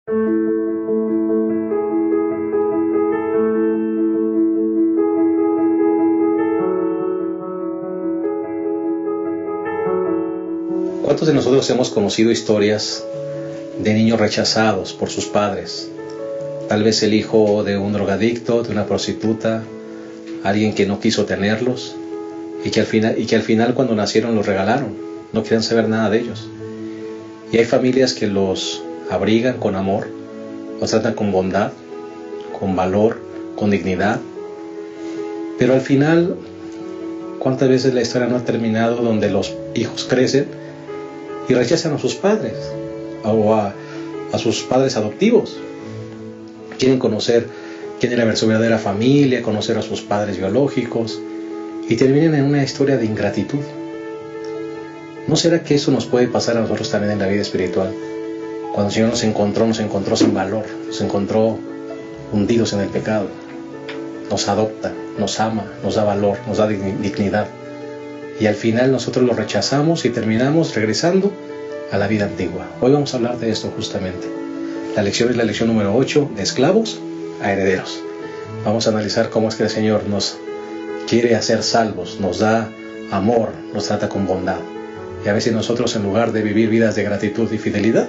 ¿Cuántos de nosotros hemos conocido historias de niños rechazados por sus padres? Tal vez el hijo de un drogadicto, de una prostituta, alguien que no quiso tenerlos y que al final cuando nacieron los regalaron, no querían saber nada de ellos. Y hay familias que los abrigan con amor, los tratan con bondad, con valor, con dignidad. Pero al final, ¿cuántas veces la historia no ha terminado donde los hijos crecen y rechazan a sus padres o a sus padres adoptivos? Quieren conocer quién era su verdadera familia, conocer a sus padres biológicos y terminan en una historia de ingratitud. ¿No será que eso nos puede pasar a nosotros también en la vida espiritual? Cuando el Señor nos encontró sin valor, nos encontró hundidos en el pecado, nos adopta, nos ama, nos da valor, nos da dignidad. Y al final nosotros lo rechazamos y terminamos regresando a la vida antigua. Hoy vamos a hablar de esto justamente. La lección es la lección número 8, de esclavos a herederos. Vamos a analizar cómo es que el Señor nos quiere hacer salvos, nos da amor, nos trata con bondad. Y a veces nosotros, en lugar de vivir vidas de gratitud y fidelidad,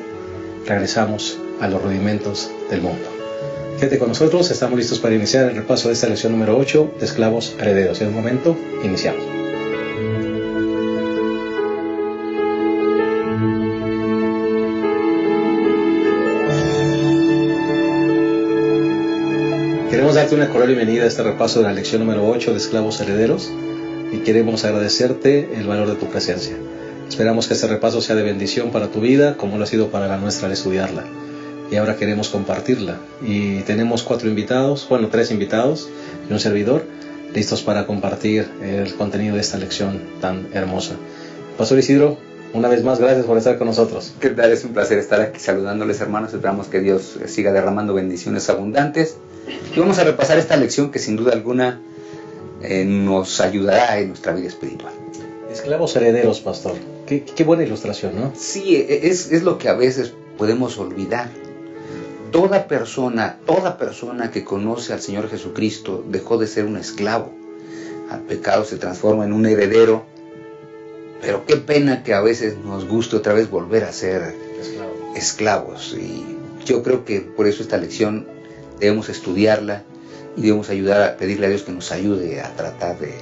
regresamos a los rudimentos del mundo. Quédate con nosotros, estamos listos para iniciar el repaso de esta lección número 8, de esclavos a herederos. En un momento, iniciamos. Queremos darte una cordial bienvenida a este repaso de la lección número 8 de esclavos herederos y queremos agradecerte el valor de tu presencia. Esperamos que este repaso sea de bendición para tu vida como lo ha sido para la nuestra al estudiarla. Y ahora queremos compartirla. Y tenemos 3 invitados y un servidor listos para compartir el contenido de esta lección tan hermosa. Pastor Isidro, una vez más, gracias por estar con nosotros. ¿Qué tal? Es un placer estar aquí saludándoles, hermanos. Esperamos que Dios siga derramando bendiciones abundantes. Y vamos a repasar esta lección que sin duda alguna nos ayudará en nuestra vida espiritual. Esclavos herederos, pastor. Qué buena ilustración, ¿no? Sí, es lo que a veces podemos olvidar. Toda persona que conoce al Señor Jesucristo dejó de ser un esclavo. Al pecado se transforma en un heredero. Pero qué pena que a veces nos guste otra vez volver a ser esclavos. Y yo creo que por eso esta lección debemos estudiarla y debemos ayudar a pedirle a Dios que nos ayude a tratar de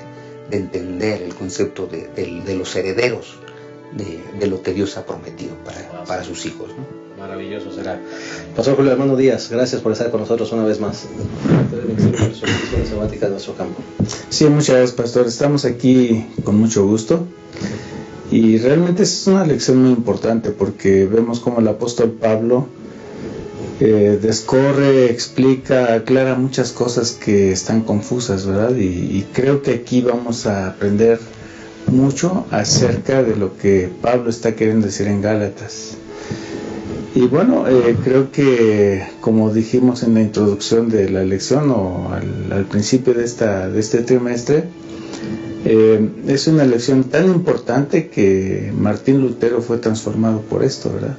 entender el concepto de los herederos de lo que Dios ha prometido para sus hijos, ¿no? Maravilloso será. Pastor Julio Hermano Díaz, gracias por estar con nosotros una vez más. Sabática de nuestro campo. Sí, muchas gracias, pastor. Estamos aquí con mucho gusto. Y realmente es una lección muy importante porque vemos cómo el apóstol Pablo descorre, explica, aclara muchas cosas que están confusas, ¿verdad? Y creo que aquí vamos a aprender mucho acerca de lo que Pablo está queriendo decir en Gálatas. Y bueno, creo que como dijimos en la introducción de la lección o al principio de este trimestre, es una lección tan importante que Martín Lutero fue transformado por esto, ¿verdad?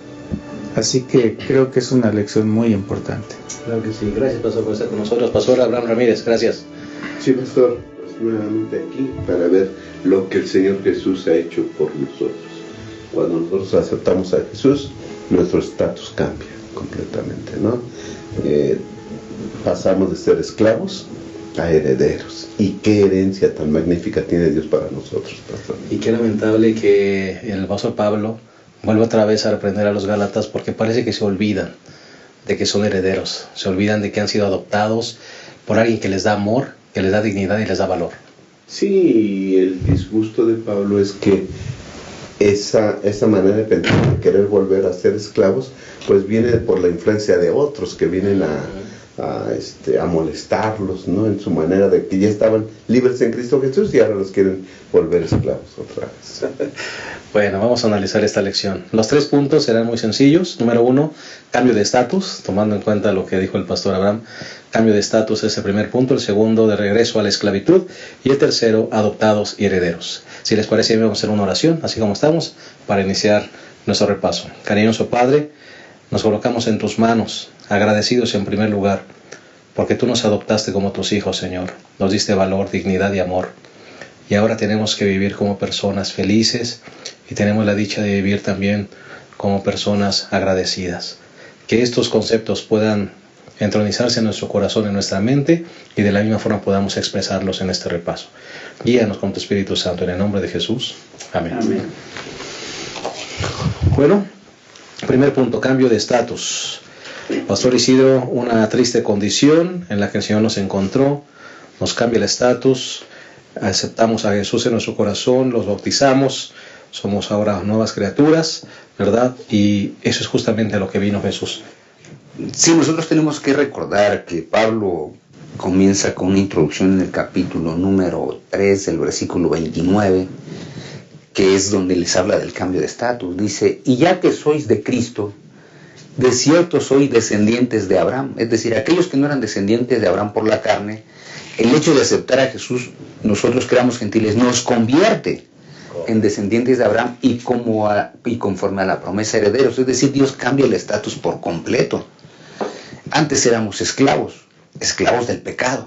Así que creo que es una lección muy importante. Claro que sí. Gracias, pastor, por estar con nosotros. Pastor Abraham Ramírez, gracias. Sí, pastor, pues nuevamente aquí para ver lo que el Señor Jesús ha hecho por nosotros. Cuando nosotros aceptamos a Jesús, nuestro estatus cambia completamente, ¿no? Pasamos de ser esclavos a herederos. Y qué herencia tan magnífica tiene Dios para nosotros, pastor. Y qué lamentable que el apóstol Pablo vuelve otra vez a reprender a los Gálatas porque parece que se olvidan de que son herederos, se olvidan de que han sido adoptados por alguien que les da amor, que les da dignidad y les da valor. Sí, el disgusto de Pablo es que esa manera de pensar, de querer volver a ser esclavos, pues viene por la influencia de otros que vienen a molestarlos, ¿no? En su manera de que ya estaban libres en Cristo Jesús y ahora los quieren volver esclavos otra vez. Bueno, vamos a analizar esta lección. Los 3 puntos serán muy sencillos. Número 1, cambio de estatus, tomando en cuenta lo que dijo el pastor Abraham. Cambio de estatus es el primer punto. El segundo, de regreso a la esclavitud. Y el tercero, adoptados y herederos. Si les parece, vamos a hacer una oración, así como estamos, para iniciar nuestro repaso. Cariñoso Padre, Nos colocamos en tus manos, agradecidos en primer lugar, porque tú nos adoptaste como tus hijos, Señor. Nos diste valor, dignidad y amor. Y ahora tenemos que vivir como personas felices y tenemos la dicha de vivir también como personas agradecidas. Que estos conceptos puedan entronizarse en nuestro corazón, en nuestra mente, y de la misma forma podamos expresarlos en este repaso. Guíanos con tu Espíritu Santo, en el nombre de Jesús. Amén. Amén. Bueno, primer punto, cambio de estatus. Pastor Isidro, una triste condición en la que el Señor nos encontró, nos cambia el estatus, aceptamos a Jesús en nuestro corazón, los bautizamos, somos ahora nuevas criaturas, ¿verdad? Y eso es justamente a lo que vino Jesús. Sí, nosotros tenemos que recordar que Pablo comienza con una introducción en el capítulo número 3, el versículo 29, que es donde les habla del cambio de estatus. Dice, y ya que sois de Cristo, de cierto sois descendientes de Abraham. Es decir, aquellos que no eran descendientes de Abraham por la carne, el hecho de aceptar a Jesús, nosotros que éramos gentiles, nos convierte en descendientes de Abraham y conforme a la promesa herederos. Es decir, Dios cambia el estatus por completo. Antes éramos esclavos del pecado,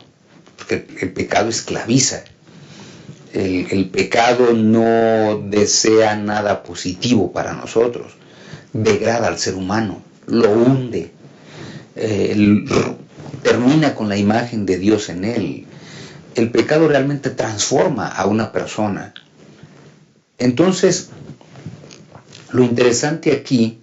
porque el pecado esclaviza. El pecado no desea nada positivo para nosotros, degrada al ser humano, lo hunde, termina con la imagen de Dios en él. El pecado realmente transforma a una persona. Entonces, lo interesante aquí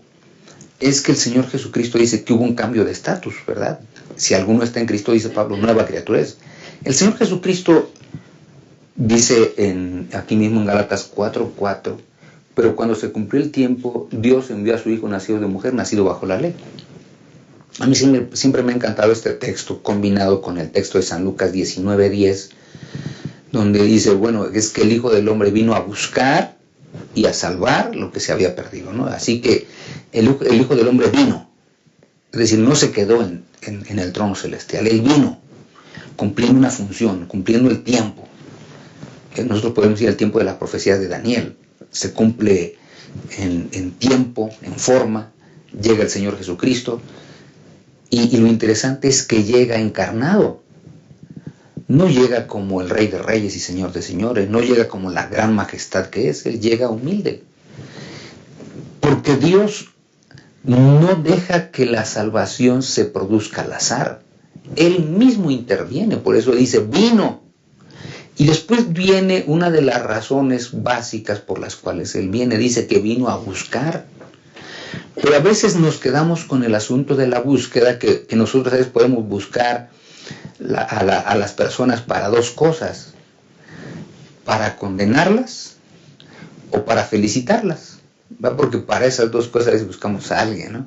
es que el Señor Jesucristo dice que hubo un cambio de estatus, ¿verdad? Si alguno está en Cristo, dice Pablo, nueva criatura es. El Señor Jesucristo dice aquí mismo en Gálatas 4:4, pero cuando se cumplió el tiempo, Dios envió a su Hijo nacido de mujer, nacido bajo la ley. A mí siempre me ha encantado este texto combinado con el texto de San Lucas 19:10, donde dice, bueno, es que el Hijo del Hombre vino a buscar y a salvar lo que se había perdido, ¿no? Así que el Hijo del Hombre vino, es decir, no se quedó en el trono celestial, Él vino cumpliendo una función, cumpliendo el tiempo. Nosotros podemos ir al tiempo de las profecías de Daniel, se cumple en tiempo, en forma, llega el Señor Jesucristo, y lo interesante es que llega encarnado. No llega como el Rey de Reyes y Señor de Señores, no llega como la gran majestad que es, Él llega humilde. Porque Dios no deja que la salvación se produzca al azar. Él mismo interviene, por eso dice, vino. Y después viene una de las razones básicas por las cuales Él viene, dice que vino a buscar. Pero a veces nos quedamos con el asunto de la búsqueda, que nosotros a veces podemos buscar a las personas para dos cosas, para condenarlas o para felicitarlas, ¿va? Porque para esas dos cosas a veces buscamos a alguien, ¿no?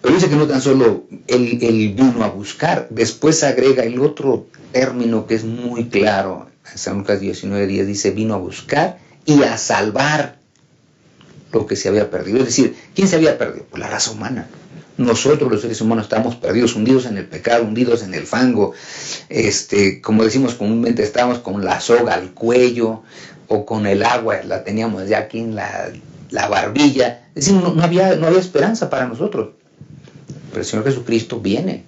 Pero dice que no tan solo él vino a buscar, después agrega el otro término que es muy claro, en San Lucas 19:10 dice, vino a buscar y a salvar lo que se había perdido. Es decir, ¿quién se había perdido? Pues la raza humana. Nosotros los seres humanos estábamos perdidos, hundidos en el pecado, hundidos en el fango, como decimos comúnmente, estábamos con la soga al cuello o con el agua, la teníamos ya aquí en la barbilla. Es decir, no había esperanza para nosotros. Pero el Señor Jesucristo viene.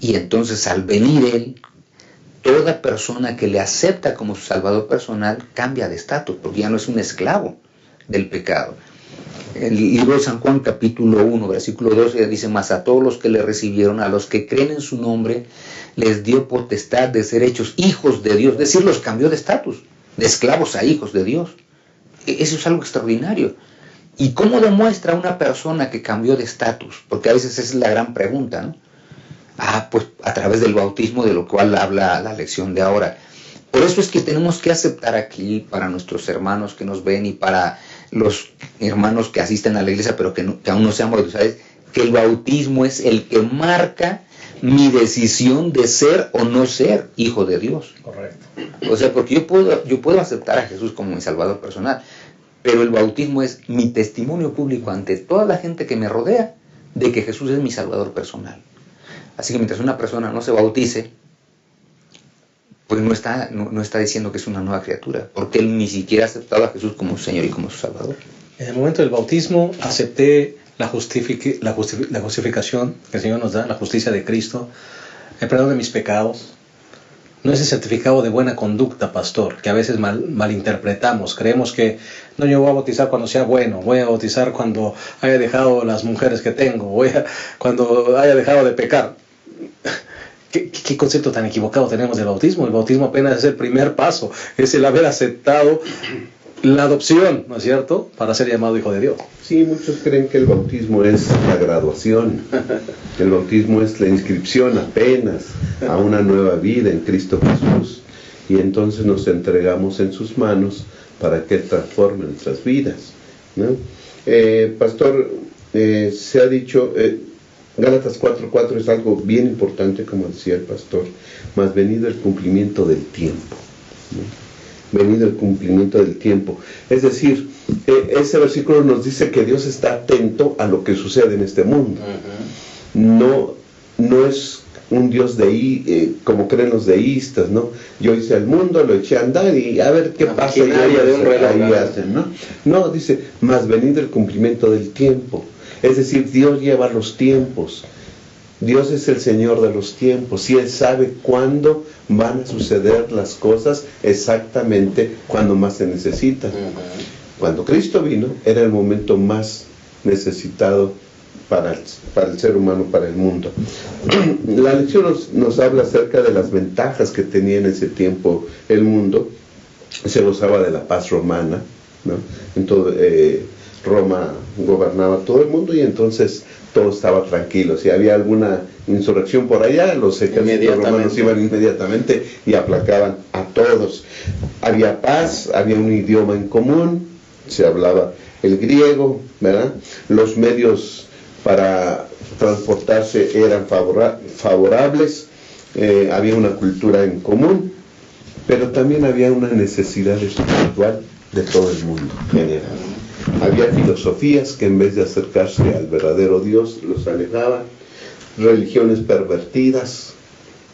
Y entonces al venir Él, toda persona que le acepta como su Salvador personal cambia de estatus, porque ya no es un esclavo del pecado. El libro de San Juan, capítulo 1, versículo 12, dice, mas a todos los que le recibieron, a los que creen en su nombre, les dio potestad de ser hechos hijos de Dios. Es decir, los cambió de estatus, de esclavos a hijos de Dios. Eso es algo extraordinario. ¿Y cómo demuestra una persona que cambió de estatus? Porque a veces esa es la gran pregunta, ¿no? Pues a través del bautismo, de lo cual habla la lección de ahora. Por eso es que tenemos que aceptar aquí, para nuestros hermanos que nos ven y para los hermanos que asisten a la iglesia pero que aún no sean bautizados, que el bautismo es el que marca mi decisión de ser o no ser hijo de Dios. Correcto. O sea, porque yo puedo aceptar a Jesús como mi Salvador personal, pero el bautismo es mi testimonio público ante toda la gente que me rodea de que Jesús es mi Salvador personal. Así que mientras una persona no se bautice, pues no está diciendo que es una nueva criatura, porque él ni siquiera ha aceptado a Jesús como su Señor y como su Salvador. En el momento del bautismo acepté la justificación que el Señor nos da, la justicia de Cristo, el perdón de mis pecados, no es el certificado de buena conducta, pastor, que a veces malinterpretamos. Creemos que, no, yo voy a bautizar cuando sea bueno, voy a bautizar cuando haya dejado las mujeres que tengo, cuando haya dejado de pecar. ¿Qué concepto tan equivocado tenemos del bautismo? El bautismo apenas es el primer paso, es el haber aceptado la adopción, ¿no es cierto?, para ser llamado hijo de Dios. Sí, muchos creen que el bautismo es la graduación, el bautismo es la inscripción apenas a una nueva vida en Cristo Jesús, y entonces nos entregamos en sus manos para que Él transforme nuestras vidas, ¿no? Pastor, se ha dicho, Gálatas 4:4 es algo bien importante, como decía el pastor, mas venido el cumplimiento del tiempo, ¿no? Venido el cumplimiento del tiempo. Es decir, ese versículo nos dice que Dios está atento a lo que sucede en este mundo. No es un Dios como creen los deístas, ¿no? Yo hice al mundo, lo eché a andar y a ver qué pasa. Y ahí hacen, ¿no? No, dice, mas venido el cumplimiento del tiempo. Es decir, Dios lleva los tiempos. Dios es el Señor de los tiempos y Él sabe cuándo van a suceder las cosas exactamente cuando más se necesitan. Cuando Cristo vino, era el momento más necesitado para el ser humano, para el mundo. La lección nos habla acerca de las ventajas que tenía en ese tiempo el mundo. Se gozaba de la paz romana, ¿no? Entonces, Roma gobernaba todo el mundo y entonces todo estaba tranquilo. Si había alguna insurrección por allá, los ejércitos romanos iban inmediatamente y aplacaban a todos. Había paz, había un idioma en común, se hablaba el griego, ¿verdad? Los medios para transportarse eran favorables, había una cultura en común, pero también había una necesidad espiritual de todo el mundo en general. Había filosofías que en vez de acercarse al verdadero Dios los alejaban, religiones pervertidas,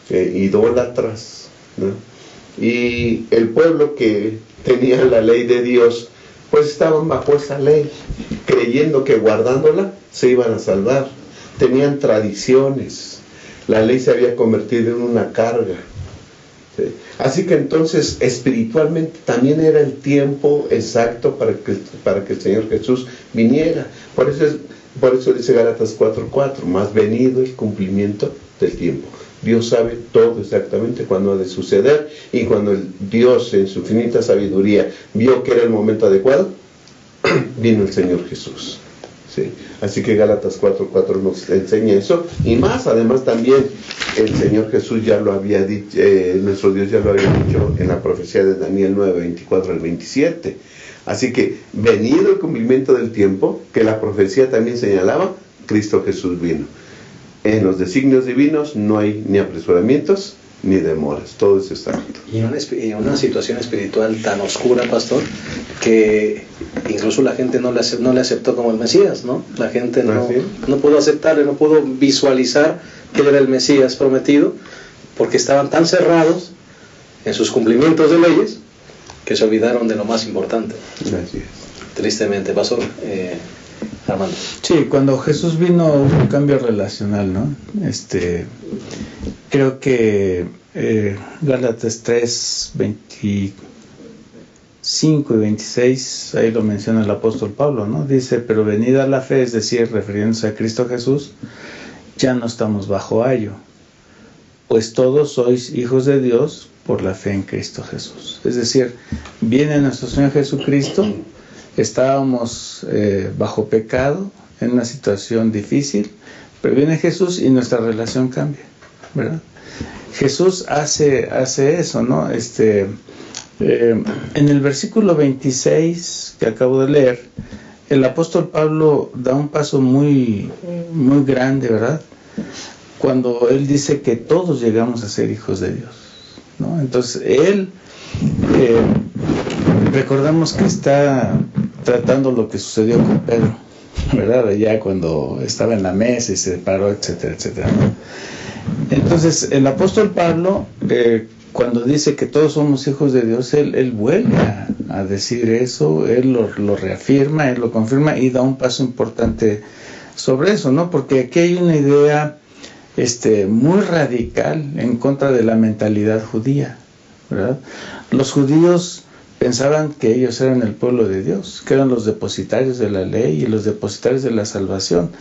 idólatras, ¿no? Y el pueblo que tenía la ley de Dios, pues estaban bajo esa ley, creyendo que guardándola se iban a salvar. Tenían tradiciones, la ley se había convertido en una carga. ¿Sí? Así que entonces espiritualmente también era el tiempo exacto para que el Señor Jesús viniera. Por eso dice Gálatas 4:4, más venido el cumplimiento del tiempo. Dios sabe todo exactamente cuándo ha de suceder, y cuando el Dios en su infinita sabiduría vio que era el momento adecuado, vino el Señor Jesús. ¿Sí? Así que Gálatas 4:4 nos enseña eso, y más, además también el Señor Jesús ya lo había dicho, nuestro Dios ya lo había dicho en la profecía de Daniel 9:24 al 27. Así que venido el cumplimiento del tiempo, que la profecía también señalaba, Cristo Jesús vino. En los designios divinos no hay ni apresuramientos ni demoras, todo es exacto. Y en una situación espiritual tan oscura, pastor, que incluso la gente no le aceptó como el Mesías, ¿no? La gente no pudo aceptarle, no pudo visualizar que él era el Mesías prometido, porque estaban tan cerrados en sus cumplimientos de leyes que se olvidaron de lo más importante. Gracias. Tristemente, pastor. Armando. Sí, cuando Jesús vino hubo un cambio relacional, ¿no? Creo que Gálatas 3:25 y 26, ahí lo menciona el apóstol Pablo, ¿no? Dice, pero venida la fe, es decir, refiriéndose a Cristo Jesús, ya no estamos bajo ayo, pues todos sois hijos de Dios por la fe en Cristo Jesús. Es decir, viene nuestro Señor Jesucristo. Estábamos bajo pecado, en una situación difícil, pero viene Jesús y nuestra relación cambia, ¿verdad? Jesús hace eso, ¿no? En el versículo 26 que acabo de leer, el apóstol Pablo da un paso muy, muy grande, ¿verdad? Cuando él dice que todos llegamos a ser hijos de Dios, ¿no? Entonces él, recordamos que está tratando lo que sucedió con Pedro, ¿verdad? Allá cuando estaba en la mesa y se paró, etcétera, etcétera, ¿no? Entonces el apóstol Pablo, cuando dice que todos somos hijos de Dios, él vuelve a decir eso, él lo reafirma, él lo confirma y da un paso importante sobre eso, ¿no? Porque aquí hay una idea muy radical en contra de la mentalidad judía, ¿verdad? Los judíos pensaban que ellos eran el pueblo de Dios, que eran los depositarios de la ley y los depositarios de la salvación,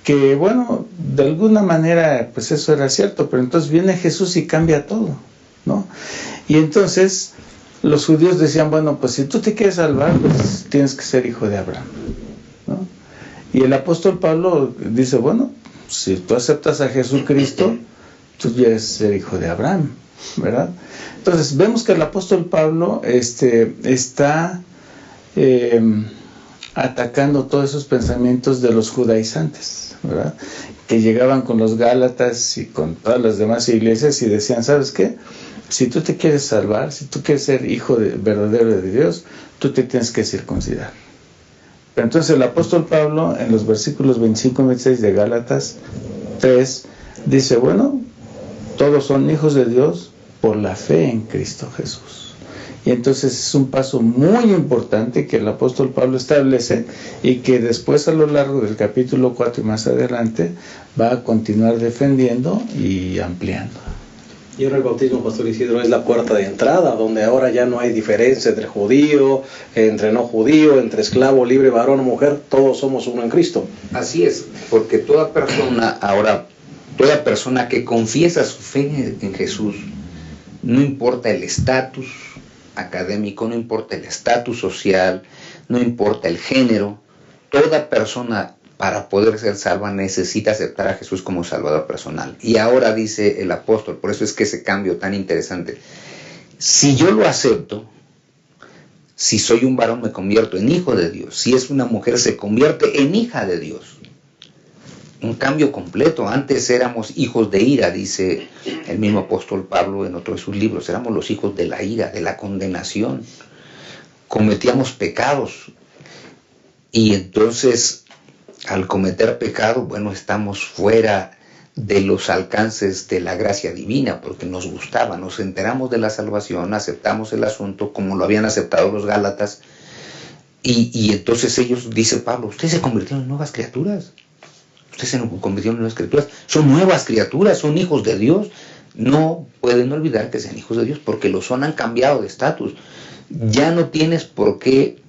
que bueno, de alguna manera pues eso era cierto, pero entonces viene Jesús y cambia todo, ¿no? Y entonces los judíos decían, bueno, pues si tú te quieres salvar, pues tienes que ser hijo de Abraham, ¿no? Y el apóstol Pablo dice, bueno, si tú aceptas a Jesucristo, tú quieres ser hijo de Abraham, ¿verdad? Entonces vemos que el apóstol Pablo está atacando todos esos pensamientos de los judaizantes, ¿verdad? Que llegaban con los Gálatas y con todas las demás iglesias y decían, ¿sabes qué? Si tú te quieres salvar, si tú quieres ser hijo verdadero de Dios, tú te tienes que circuncidar. Pero entonces el apóstol Pablo, en los versículos 25 y 26 de Gálatas 3, dice, bueno, todos son hijos de Dios por la fe en Cristo Jesús. Y entonces es un paso muy importante que el apóstol Pablo establece y que después a lo largo del capítulo 4 y más adelante va a continuar defendiendo y ampliando. Y ahora el bautismo, Pastor Isidro, es la puerta de entrada, donde ahora ya no hay diferencia entre judío, entre no judío, entre esclavo, libre, varón o mujer, todos somos uno en Cristo. Así es, porque toda persona que confiesa su fe en Jesús, no importa el estatus académico, no importa el estatus social, no importa el género, toda persona para poder ser salva necesita aceptar a Jesús como Salvador personal. Y ahora dice el apóstol, por eso es que ese cambio tan interesante, si yo lo acepto, si soy un varón me convierto en hijo de Dios, si es una mujer se convierte en hija de Dios. Un cambio completo. Antes éramos hijos de ira, dice el mismo apóstol Pablo en otro de sus libros, éramos los hijos de la ira, de la condenación, cometíamos pecados y entonces al cometer pecado, bueno, estamos fuera de los alcances de la gracia divina, porque nos gustaba, nos enteramos de la salvación, aceptamos el asunto como lo habían aceptado los Gálatas, y entonces ellos, dice Pablo, ustedes se convirtieron en nuevas criaturas, son nuevas criaturas, son hijos de Dios, no pueden olvidar que sean hijos de Dios, porque lo son, han cambiado de estatus, ya no tienes por qué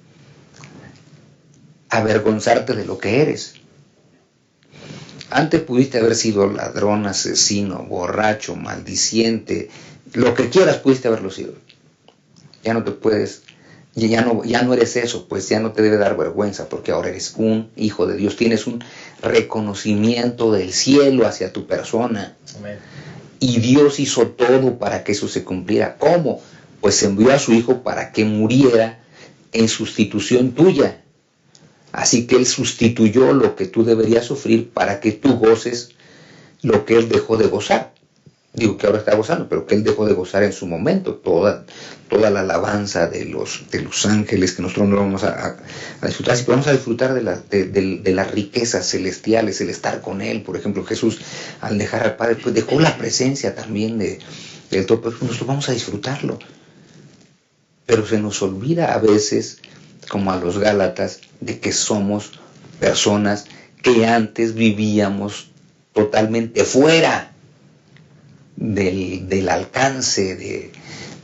avergonzarte de lo que eres. Antes pudiste haber sido ladrón, asesino, borracho, maldiciente, lo que quieras pudiste haberlo sido. Ya no te puedes, ya no eres eso, pues ya no te debe dar vergüenza, porque ahora eres un hijo de Dios, tienes un reconocimiento del cielo hacia tu persona. Amén. Y Dios hizo todo para que eso se cumpliera. ¿Cómo? Pues envió a su hijo para que muriera en sustitución tuya. Así que Él sustituyó lo que tú deberías sufrir para que tú goces lo que Él dejó de gozar. Digo que ahora está gozando, pero que Él dejó de gozar en su momento. Toda la alabanza de los ángeles que nosotros no vamos a disfrutar. Así que vamos a disfrutar de las riquezas celestiales, el estar con Él. Por ejemplo, Jesús al dejar al Padre, pues dejó la presencia también del todo. Pero nosotros vamos a disfrutarlo. Pero se nos olvida a veces, como a los Gálatas, de que somos personas que antes vivíamos totalmente fuera del alcance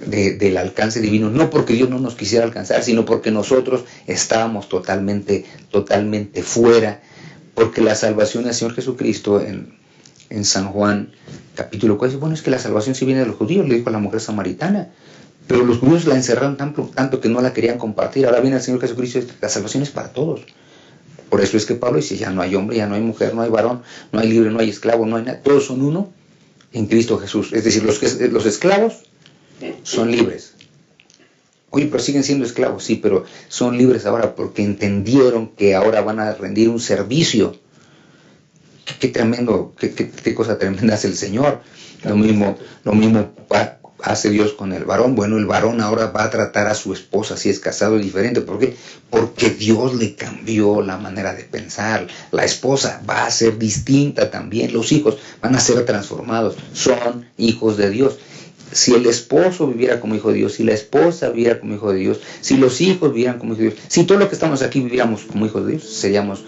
del alcance divino, no porque Dios no nos quisiera alcanzar, sino porque nosotros estábamos totalmente fuera, porque la salvación del Señor Jesucristo en San Juan capítulo 4, bueno, es que la salvación sí viene de los judíos, le dijo a la mujer samaritana, pero los judíos la encerraron tanto que no la querían compartir. Ahora viene el Señor Jesucristo, la salvación es para todos. Por eso es que Pablo dice, ya no hay hombre, ya no hay mujer, no hay varón, no hay libre, no hay esclavo, no hay nada, todos son uno en Cristo Jesús. Es decir, los esclavos son libres. Oye, pero siguen siendo esclavos, sí, pero son libres ahora porque entendieron que ahora van a rendir un servicio. Qué tremendo, qué cosa tremenda hace el Señor. Lo mismo hace Dios con el varón. Bueno, el varón ahora va a tratar a su esposa si es casado diferente. ¿Por qué? Porque Dios le cambió la manera de pensar. La esposa va a ser distinta también. Los hijos van a ser transformados. Son hijos de Dios. Si el esposo viviera como hijo de Dios, si la esposa viviera como hijo de Dios, si los hijos vivieran como hijos de Dios, si todos los que estamos aquí viviéramos como hijos de Dios, seríamos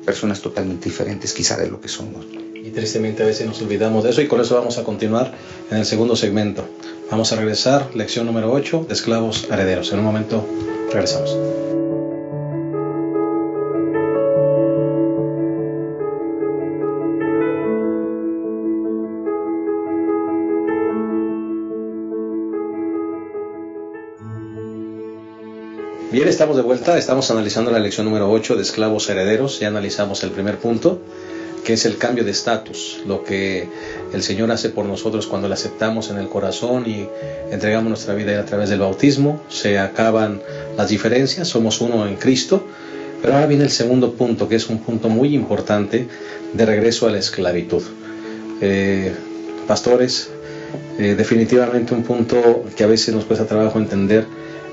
personas totalmente diferentes quizá de lo que somos. Y tristemente a veces nos olvidamos de eso, y con eso vamos a continuar en el segundo segmento. Vamos a regresar, lección número 8, de esclavos a herederos. En un momento regresamos. Bien, estamos de vuelta, estamos analizando la lección número 8 de esclavos a herederos. Ya analizamos el primer punto, que es el cambio de estatus, lo que el Señor hace por nosotros cuando le aceptamos en el corazón y entregamos nuestra vida a través del bautismo. Se acaban las diferencias, somos uno en Cristo. Pero ahora viene el segundo punto, que es un punto muy importante, de regreso a la esclavitud. Pastores, definitivamente un punto que a veces nos cuesta trabajo entender.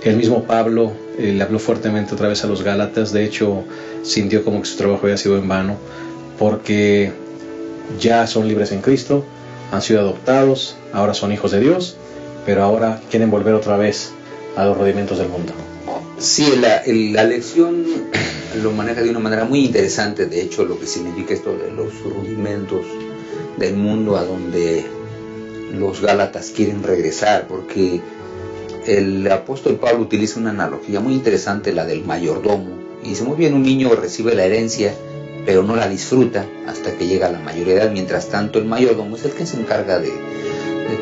El mismo Pablo le habló fuertemente otra vez a los Gálatas. De hecho, sintió como que su trabajo había sido en vano, porque ya son libres en Cristo, han sido adoptados, ahora son hijos de Dios, pero ahora quieren volver otra vez a los rudimentos del mundo. Sí, la lección lo maneja de una manera muy interesante, de hecho, lo que significa esto de los rudimentos del mundo a donde los Gálatas quieren regresar, porque el apóstol Pablo utiliza una analogía muy interesante, la del mayordomo, y dice: muy bien, un niño recibe la herencia, pero no la disfruta hasta que llega a la mayoría de edad. Mientras tanto, el mayordomo es el que se encarga de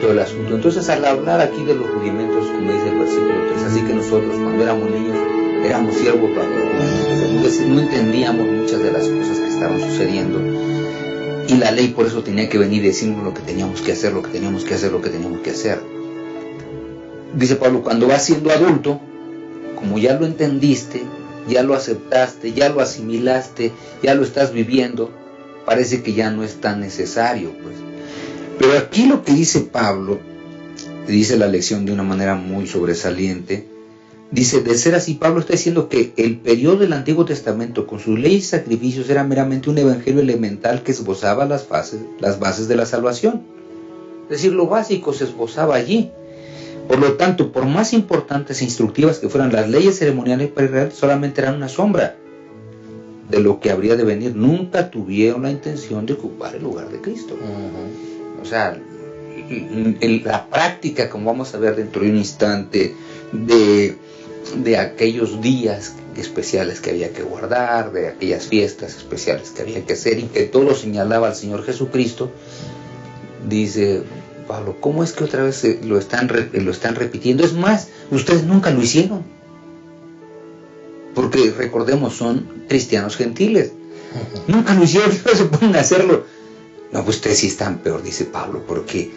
todo el asunto. Entonces, al hablar aquí de los rudimentos, como dice el versículo 3, así que nosotros cuando éramos niños éramos siervos bajo los rudimentos, no entendíamos muchas de las cosas que estaban sucediendo, y la ley por eso tenía que venir y decirnos lo que teníamos que hacer, lo que teníamos que hacer, lo que teníamos que hacer. Dice Pablo, cuando vas siendo adulto, como ya lo entendiste, ya lo aceptaste, ya lo asimilaste, ya lo estás viviendo, parece que ya no es tan necesario, pues. Pero aquí lo que dice Pablo, dice la lección de una manera muy sobresaliente, dice: de ser así, Pablo está diciendo que el periodo del Antiguo Testamento con sus leyes y sacrificios era meramente un evangelio elemental que esbozaba las bases de la salvación. Es decir, lo básico se esbozaba allí. Por lo tanto, por más importantes e instructivas que fueran las leyes ceremoniales para Israel, solamente eran una sombra de lo que habría de venir. Nunca tuvieron la intención de ocupar el lugar de Cristo. O sea, la práctica, como vamos a ver dentro de un instante, de aquellos días especiales que había que guardar, de aquellas fiestas especiales que había que hacer, y que todo señalaba al Señor Jesucristo, dice Pablo: ¿cómo es que otra vez lo están repitiendo? Es más, ustedes nunca lo hicieron. Porque recordemos, son cristianos gentiles. Nunca lo hicieron, no se pueden hacerlo. No, pues ustedes sí están peor, dice Pablo, porque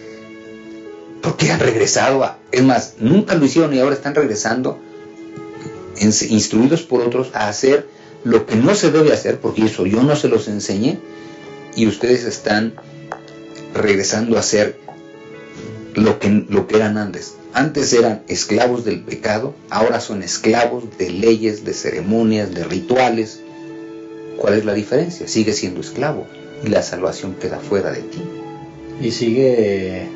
han regresado es más, nunca lo hicieron y ahora están regresando, instruidos por otros, a hacer lo que no se debe hacer, porque eso yo no se los enseñé, y ustedes están regresando a hacer lo que eran antes. Antes eran esclavos del pecado, ahora son esclavos de leyes, de ceremonias, de rituales. ¿Cuál es la diferencia? Sigue siendo esclavo y la salvación queda fuera de ti. Y sigue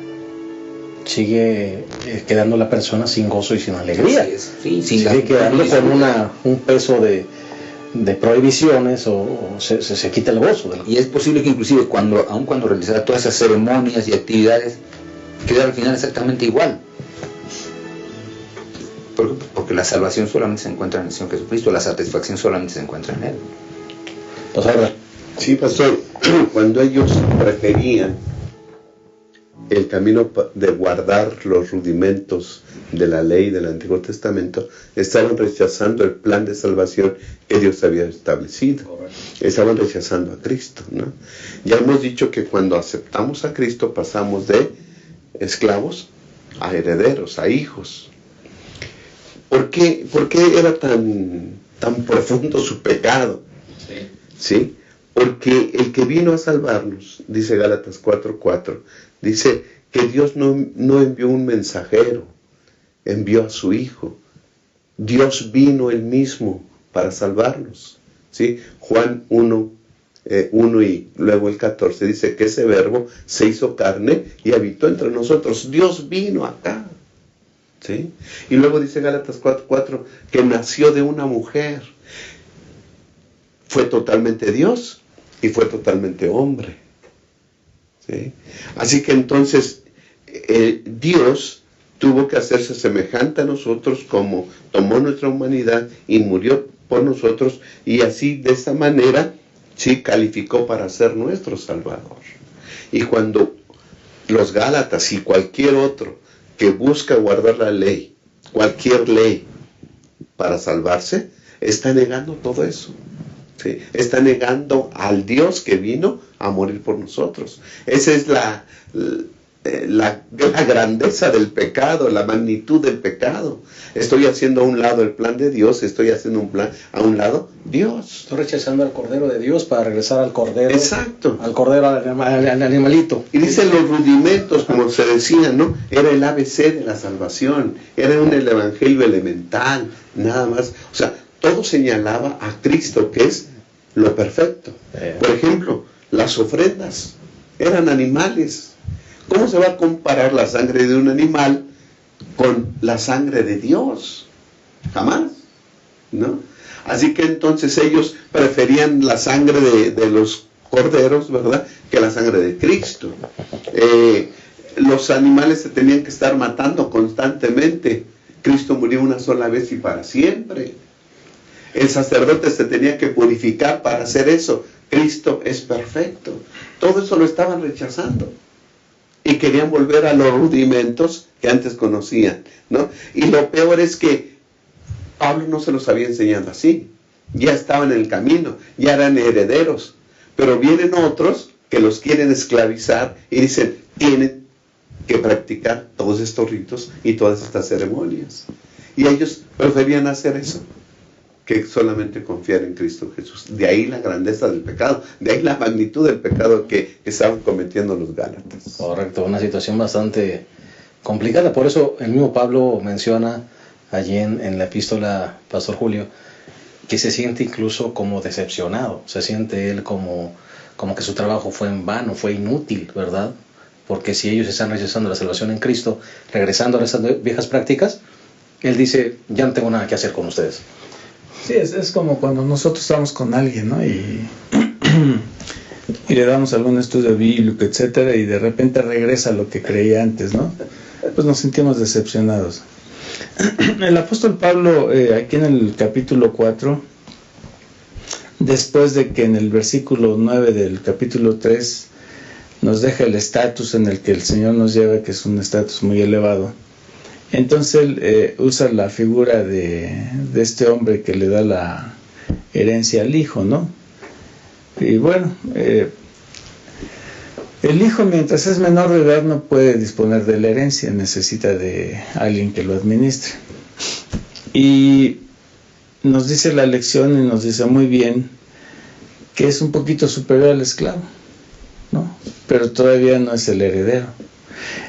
quedando la persona sin gozo y sin alegría. Sí, sigue quedando con un peso de prohibiciones, o se quita el gozo. Y es posible que inclusive aun cuando realizara todas esas ceremonias y actividades, queda al final exactamente igual. Porque la salvación solamente se encuentra en el Señor Jesucristo, la satisfacción solamente se encuentra en Él. Sí, pastor, cuando ellos preferían el camino de guardar los rudimentos de la ley del Antiguo Testamento, estaban rechazando el plan de salvación que Dios había establecido. Correcto. Estaban rechazando a Cristo, ¿no? Ya hemos dicho que cuando aceptamos a Cristo pasamos de esclavos a herederos, a hijos. ¿Por qué era tan profundo su pecado? ¿Sí? Porque el que vino a salvarnos, dice Gálatas 4:4, dice que Dios no envió un mensajero, envió a su Hijo. Dios vino Él mismo para salvarnos. ¿Sí? Juan 1 y luego el 14 dice que ese verbo se hizo carne y habitó entre nosotros. Dios vino acá. ¿Sí? Y luego dice Gálatas 4:4 que nació de una mujer. fue totalmente Dios y fue totalmente hombre. ¿Sí? Así que entonces Dios tuvo que hacerse semejante a nosotros, como tomó nuestra humanidad y murió por nosotros, y así de esa manera sí calificó para ser nuestro Salvador. Y cuando los Gálatas y cualquier otro que busca guardar la ley, cualquier ley para salvarse, está negando todo eso. ¿Sí? Está negando al Dios que vino a morir por nosotros. Esa es la grandeza del pecado, la magnitud del pecado. Estoy haciendo a un lado el plan de Dios, estoy haciendo a un lado Dios. Estoy rechazando al Cordero de Dios para regresar al Cordero. Exacto. Al Cordero, al animalito. Y dice los rudimentos, como se decía, ¿no? Era el ABC de la salvación, era el evangelio elemental, nada más. O sea, todo señalaba a Cristo, que es lo perfecto. Por ejemplo, las ofrendas eran animales. ¿Cómo se va a comparar la sangre de un animal con la sangre de Dios? Jamás, ¿no? Así que entonces ellos preferían la sangre de los corderos, ¿verdad?, que la sangre de Cristo. Los animales se tenían que estar matando constantemente. Cristo murió una sola vez y para siempre. El sacerdote se tenía que purificar para hacer eso. Cristo es perfecto. Todo eso lo estaban rechazando. Y querían volver a los rudimentos que antes conocían, ¿no? Y lo peor es que Pablo no se los había enseñado así. Ya estaban en el camino, ya eran herederos. Pero vienen otros que los quieren esclavizar y dicen, tienen que practicar todos estos ritos y todas estas ceremonias. Y ellos preferían hacer eso que solamente confiar en Cristo Jesús. De ahí la grandeza del pecado, de ahí la magnitud del pecado que estaban cometiendo los Gálatas. Correcto, una situación bastante complicada. Por eso el mismo Pablo menciona allí en la epístola, Pastor Julio, que se siente incluso como decepcionado, se siente él como que su trabajo fue en vano, fue inútil, ¿verdad? Porque si ellos están rechazando la salvación en Cristo, regresando a esas viejas prácticas, él dice, ya no tengo nada que hacer con ustedes. Sí, es como cuando nosotros estamos con alguien, ¿no? Y le damos algún estudio bíblico, etcétera, y de repente regresa a lo que creía antes, ¿no? Pues nos sentimos decepcionados. El apóstol Pablo, aquí en el capítulo 4, después de que en el versículo 9 del capítulo 3 nos deja el estatus en el que el Señor nos lleva, que es un estatus muy elevado, entonces él usa la figura de este hombre que le da la herencia al hijo, ¿no? Y bueno, el hijo, mientras es menor de edad, no puede disponer de la herencia, necesita de alguien que lo administre. Y nos dice la lección, y nos dice muy bien, que es un poquito superior al esclavo, ¿no? Pero todavía no es el heredero.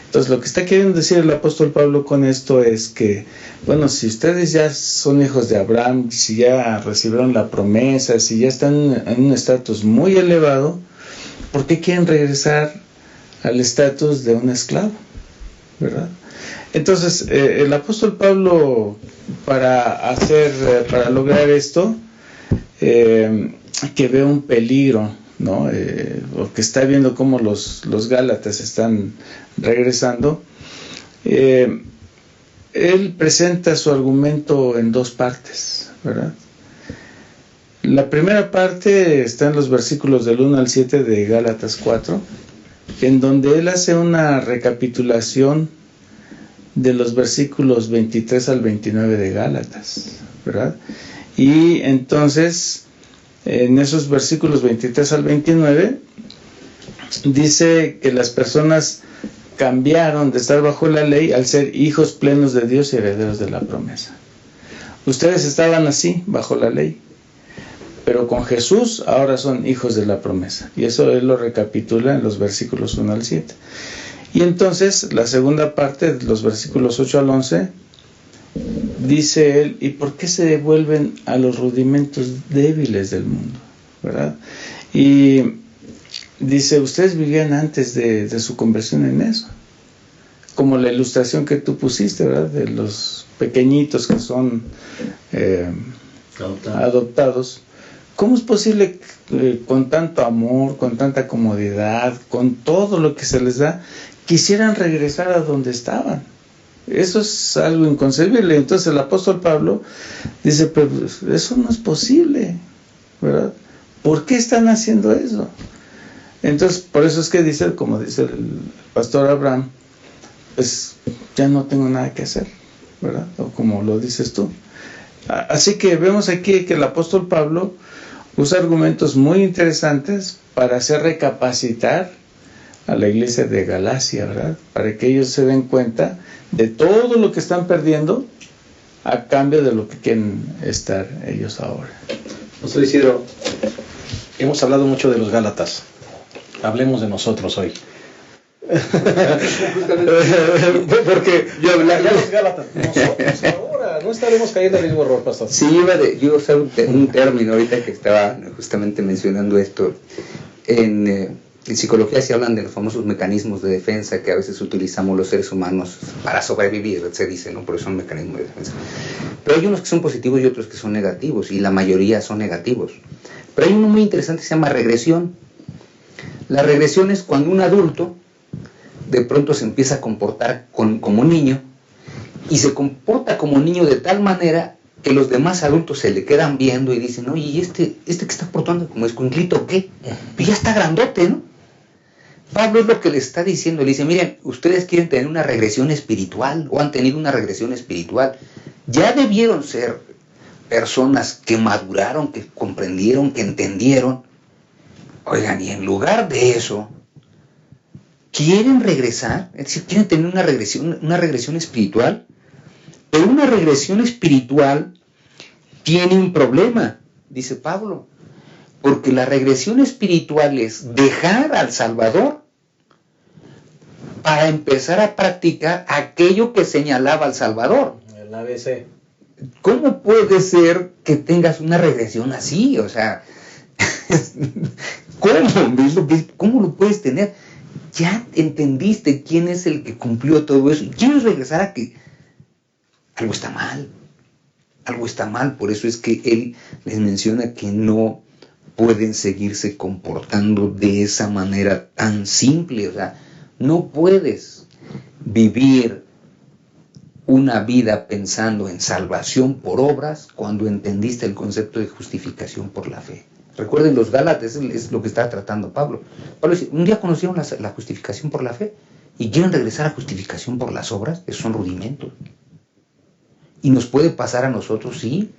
Entonces, lo que está queriendo decir el apóstol Pablo con esto es que, bueno, si ustedes ya son hijos de Abraham, si ya recibieron la promesa, si ya están en un estatus muy elevado, ¿por qué quieren regresar al estatus de un esclavo? ¿Verdad? Entonces, el apóstol Pablo, para lograr esto, que ve un peligro, ¿no? O que está viendo cómo los Gálatas están regresando, él presenta su argumento en dos partes, ¿verdad? La primera parte está en los versículos del 1 al 7 de Gálatas 4, en donde él hace una recapitulación de los versículos 23 al 29 de Gálatas, ¿verdad? Y entonces, en esos versículos 23 al 29, dice que las personas cambiaron de estar bajo la ley al ser hijos plenos de Dios y herederos de la promesa. Ustedes estaban así, bajo la ley, pero con Jesús ahora son hijos de la promesa. Y eso él lo recapitula en los versículos 1 al 7. Y entonces, la segunda parte, de los versículos 8 al 11, dice él, ¿y por qué se devuelven a los rudimentos débiles del mundo? ¿Verdad? Y dice, ustedes vivían antes de su conversión en eso. Como la ilustración que tú pusiste, ¿verdad? De los pequeñitos que son adoptados ¿Cómo es posible que con tanto amor, con tanta comodidad, con todo lo que se les da, quisieran regresar a donde estaban? Eso es algo inconcebible. Entonces el apóstol Pablo dice, pero eso no es posible, ¿verdad? ¿Por qué están haciendo eso? Entonces, por eso es que dice, como dice el pastor Abraham, pues ya no tengo nada que hacer, ¿verdad? O como lo dices tú. Así que vemos aquí que el apóstol Pablo usa argumentos muy interesantes para hacer recapacitar a la iglesia de Galacia, ¿verdad? Para que ellos se den cuenta de todo lo que están perdiendo a cambio de lo que quieren estar ellos ahora. Pastor Isidro, hemos hablado mucho de los Gálatas. Hablemos de nosotros hoy. Porque yo hablaba de los Gálatas. Nosotros ahora no estaremos cayendo en el mismo error, pastor. Sí, yo usé un término ahorita que estaba justamente mencionando esto. En psicología se hablan de los famosos mecanismos de defensa que a veces utilizamos los seres humanos para sobrevivir, se dice, ¿no? Porque son mecanismos de defensa. Pero hay unos que son positivos y otros que son negativos, y la mayoría son negativos. Pero hay uno muy interesante que se llama regresión. La regresión es cuando un adulto de pronto se empieza a comportar como niño, y se comporta como niño de tal manera que los demás adultos se le quedan viendo y dicen, oye, ¿y este que está portando como escuinclito qué? Pues ya está grandote, ¿no? Pablo es lo que le está diciendo, le dice, miren, ustedes quieren tener una regresión espiritual, o han tenido una regresión espiritual, ya debieron ser personas que maduraron, que comprendieron, que entendieron. Oigan, y en lugar de eso, quieren regresar, es decir, quieren tener una regresión espiritual, pero una regresión espiritual tiene un problema, dice Pablo, porque la regresión espiritual es dejar al Salvador para empezar a practicar aquello que señalaba al Salvador. El ABC. ¿Cómo puede ser que tengas una regresión así? O sea, ¿cómo lo puedes tener? Ya entendiste quién es el que cumplió todo eso. Y quieres regresar a que algo está mal. Algo está mal. Por eso es que él les menciona que no pueden seguirse comportando de esa manera tan simple. O sea, no puedes vivir una vida pensando en salvación por obras cuando entendiste el concepto de justificación por la fe. Recuerden, los Gálatas es lo que está tratando Pablo. Pablo dice, un día conocieron la justificación por la fe y quieren regresar a justificación por las obras. Esos son rudimentos. Y nos puede pasar a nosotros, sí,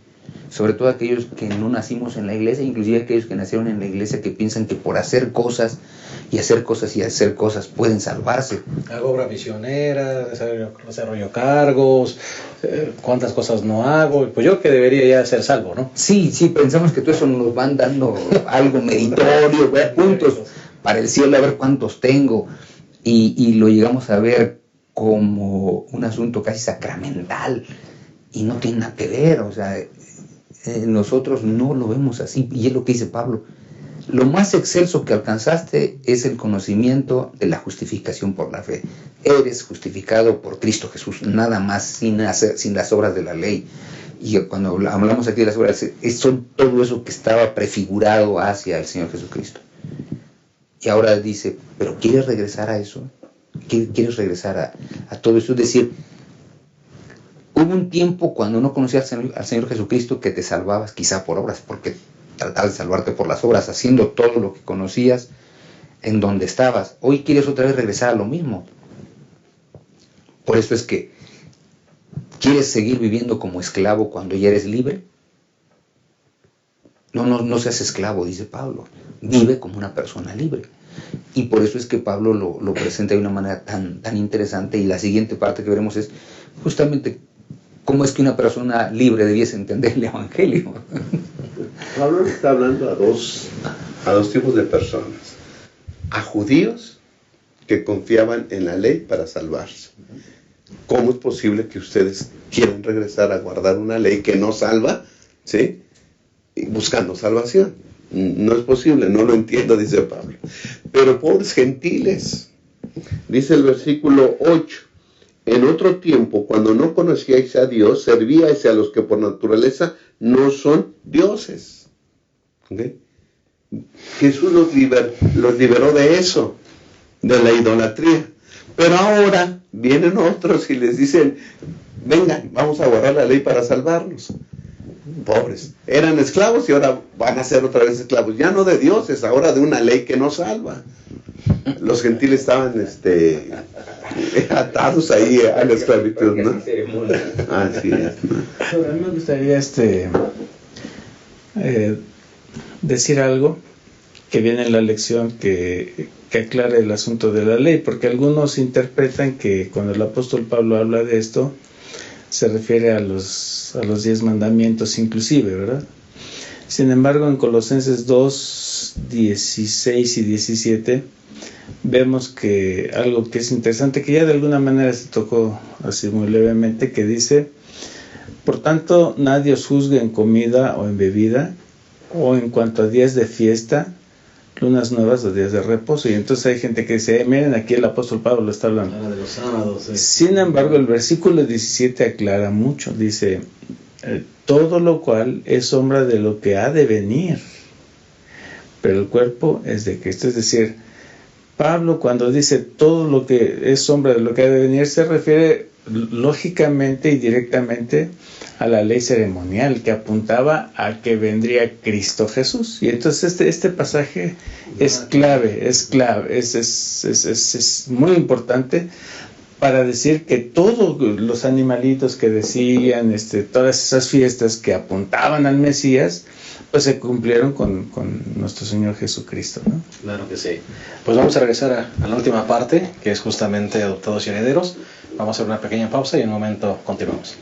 sobre todo aquellos que no nacimos en la iglesia, inclusive aquellos que nacieron en la iglesia, que piensan que por hacer cosas y hacer cosas y hacer cosas pueden salvarse. Hago obra misionera, desarrollo cargos, cuántas cosas no hago, pues yo que debería ya ser salvo, ¿no? Sí, pensamos que todo eso nos van dando algo meritorio, puntos para el cielo, a ver cuántos tengo, y lo llegamos a ver como un asunto casi sacramental, y no tiene nada que ver. O sea, nosotros no lo vemos así, y es lo que dice Pablo. Lo más excelso que alcanzaste es el conocimiento de la justificación por la fe. Eres justificado por Cristo Jesús, nada más, sin las obras de la ley. Y cuando hablamos aquí de las obras, son todo eso que estaba prefigurado hacia el Señor Jesucristo. Y ahora dice, ¿pero quieres regresar a eso? ¿Quieres regresar a todo eso? Es decir, hubo un tiempo cuando no conocías al Señor Jesucristo que te salvabas quizá por obras, porque tratabas de salvarte por las obras, haciendo todo lo que conocías en donde estabas. Hoy quieres otra vez regresar a lo mismo. Por eso es que ¿quieres seguir viviendo como esclavo cuando ya eres libre? No seas esclavo, dice Pablo. Vive como una persona libre. Y por eso es que Pablo lo presenta de una manera tan interesante. Y la siguiente parte que veremos es justamente cómo es que una persona libre debiese entender el Evangelio. Pablo está hablando a dos tipos de personas. A judíos que confiaban en la ley para salvarse. ¿Cómo es posible que ustedes quieran regresar a guardar una ley que no salva? ¿Sí? Buscando salvación. No es posible, no lo entiendo, dice Pablo. Pero pobres gentiles, dice el versículo 8, en otro tiempo, cuando no conocíais a Dios, servíais a los que por naturaleza no son dioses. ¿Ok? Jesús los liberó de eso, de la idolatría. Pero ahora vienen otros y les dicen, vengan, vamos a guardar la ley para salvarnos. Pobres, eran esclavos y ahora van a ser otra vez esclavos, ya no de dioses, ahora de una ley que no salva. Los gentiles estaban atados ahí a la esclavitud, ¿no? Así es, ¿no? A mí me gustaría decir algo que viene en la lección que aclare el asunto de la ley, porque algunos interpretan que cuando el apóstol Pablo habla de esto se refiere a los 10 mandamientos inclusive, ¿verdad? Sin embargo, en Colosenses 2, 16 y 17 vemos que algo que es interesante, que ya de alguna manera se tocó así muy levemente, que dice: por tanto, nadie os juzgue en comida o en bebida, o en cuanto a días de fiesta, lunas nuevas o días de reposo. Y entonces hay gente que dice, miren, aquí el apóstol Pablo está hablando de los sábados. Sin embargo, el versículo 17 aclara mucho, dice, todo lo cual es sombra de lo que ha de venir, pero el cuerpo es de Cristo. Es decir, Pablo, cuando dice todo lo que es sombra de lo que ha de venir, se refiere lógicamente y directamente a la ley ceremonial que apuntaba a que vendría Cristo Jesús. Y entonces este pasaje es clave, es muy importante para decir que todos los animalitos que decían, todas esas fiestas que apuntaban al Mesías, pues se cumplieron con nuestro Señor Jesucristo, ¿no? Claro que sí. Pues vamos a regresar a la última parte, que es justamente adoptados y herederos. Vamos a hacer una pequeña pausa y en un momento continuamos.